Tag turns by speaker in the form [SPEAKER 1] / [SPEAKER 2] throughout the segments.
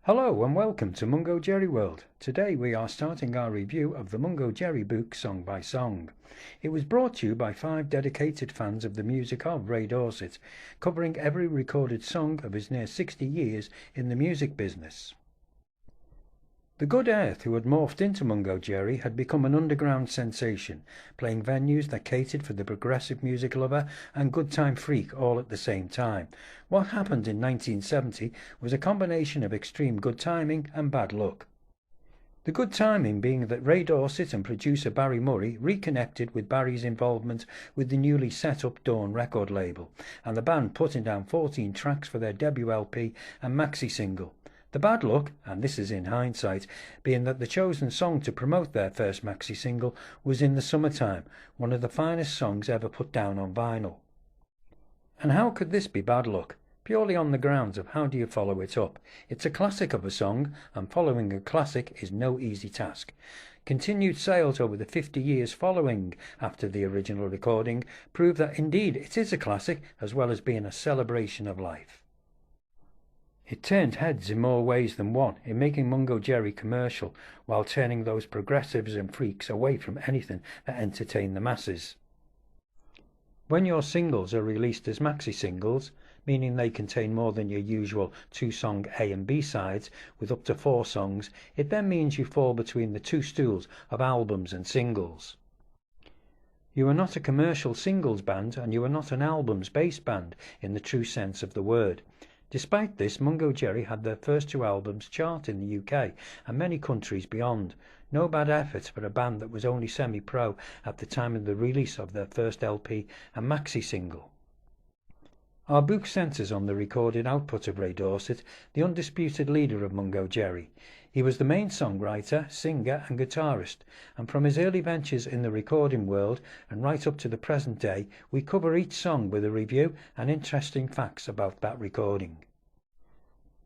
[SPEAKER 1] Hello and welcome to Mungo Jerry World. Today we are starting our review of the Mungo Jerry book song by song. It was brought to you by 5 dedicated fans of the music of Ray Dorset, covering every recorded song of his near 60 years in the music business. The Good Earth, who had morphed into Mungo Jerry, had become an underground sensation, playing venues that catered for the progressive music lover and good time freak all at the same time. What happened in 1970 was a combination of extreme good timing and bad luck. The good timing being that Ray Dorset and producer Barry Murray reconnected with Barry's involvement with the newly set up Dawn record label, and the band putting down 14 tracks for their debut LP and maxi single. The bad luck, and this is in hindsight, being that the chosen song to promote their first maxi single was In the Summertime, one of the finest songs ever put down on vinyl. And how could this be bad luck? Purely on the grounds of how do you follow it up. It's a classic of a song, and following a classic is no easy task. Continued sales over the 50 years following after the original recording prove that indeed it is a classic as well as being a celebration of life. It turned heads in more ways than one in making Mungo Jerry commercial, while turning those progressives and freaks away from anything that entertained the masses. When your singles are released as maxi singles, meaning they contain more than your usual 2-song A and B sides with up to 4 songs, it then means you fall between the two stools of albums and singles. You are not a commercial singles band, and you are not an albums-based band in the true sense of the word. Despite this, Mungo Jerry had their first 2 albums chart in the UK and many countries beyond. No bad effort for a band that was only semi-pro at the time of the release of their first LP and maxi single. Our book centres on the recorded output of Ray Dorset, the undisputed leader of Mungo Jerry. He was the main songwriter, singer and guitarist, and from his early ventures in the recording world and right up to the present day, we cover each song with a review and interesting facts about that recording.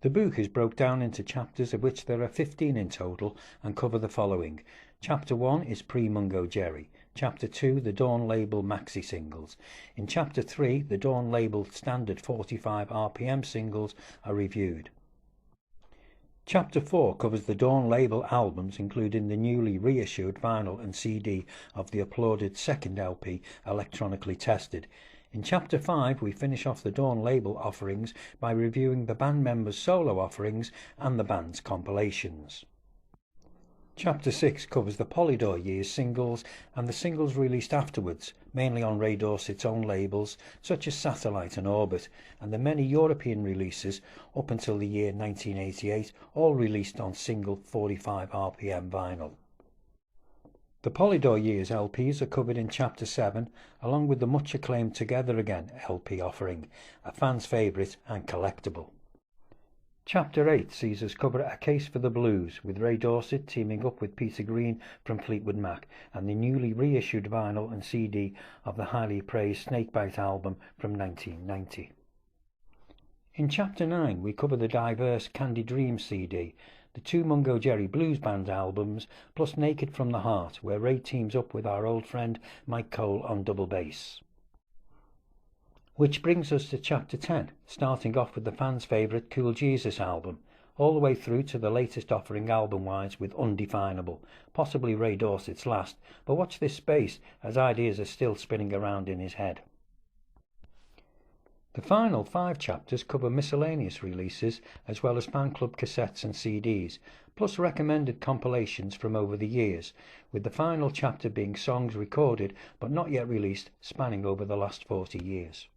[SPEAKER 1] The book is broke down into chapters, of which there are 15 in total, and cover the following. Chapter 1 is pre-Mungo Jerry. Chapter 2, the Dawn label maxi singles. In Chapter 3, the Dawn label standard 45 RPM singles are reviewed. Chapter 4 covers the Dawn label albums, including the newly reissued vinyl and CD of the applauded second LP, electronically tested. In Chapter 5 we finish off the Dawn label offerings by reviewing the band members' solo offerings and the band's compilations. Chapter 6 covers the Polydor years singles and the singles released afterwards, mainly on Ray Dorset's own labels such as Satellite and Orbit, and the many European releases up until the year 1988, all released on single 45 RPM vinyl. The Polydor years LPs are covered in Chapter 7, along with the much acclaimed Together Again LP offering, a fan's favourite and collectible. Chapter 8 sees us cover A Case for the Blues, with Ray Dorset teaming up with Peter Green from Fleetwood Mac, and the newly reissued vinyl and CD of the highly praised Snakebite album from 1990. In Chapter 9 we cover the diverse Candy Dreams CD, the 2 Mungo Jerry Blues Band albums, plus Naked from the Heart, where Ray teams up with our old friend Mike Cole on double bass. Which brings us to Chapter 10, starting off with the fans' favourite Cool Jesus album, all the way through to the latest offering album-wise with Undefinable, possibly Ray Dorset's last, but watch this space as ideas are still spinning around in his head. The final 5 chapters cover miscellaneous releases as well as fan club cassettes and CDs, plus recommended compilations from over the years, with the final chapter being songs recorded but not yet released, spanning over the last 40 years.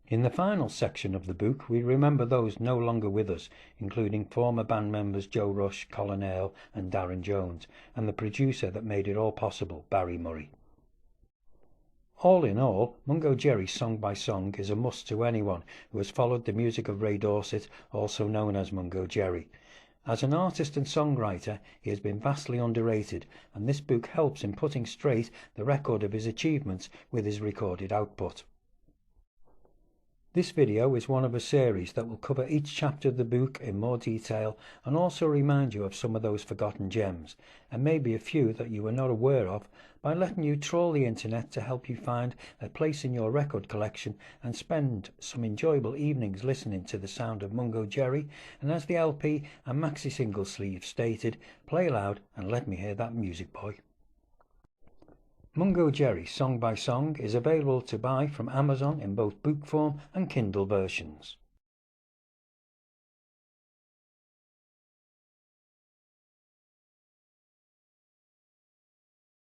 [SPEAKER 1] In the final section of the book we remember those no longer with us, including former band members Joe Rush, Colin Earl and Darren Jones, and the producer that made it all possible, Barry Murray. All in all, Mungo Jerry Song by Song is a must to anyone who has followed the music of Ray Dorset, also known as Mungo Jerry. As an artist and songwriter, he has been vastly underrated, and this book helps in putting straight the record of his achievements with his recorded output. This video is one of a series that will cover each chapter of the book in more detail and also remind you of some of those forgotten gems, and maybe a few that you were not aware of, by letting you trawl the internet to help you find a place in your record collection and spend some enjoyable evenings listening to the sound of Mungo Jerry, and as the LP and maxi single sleeve stated, play loud and let me hear that music, boy. Mungo Jerry Song by Song is available to buy from Amazon in both book form and Kindle versions.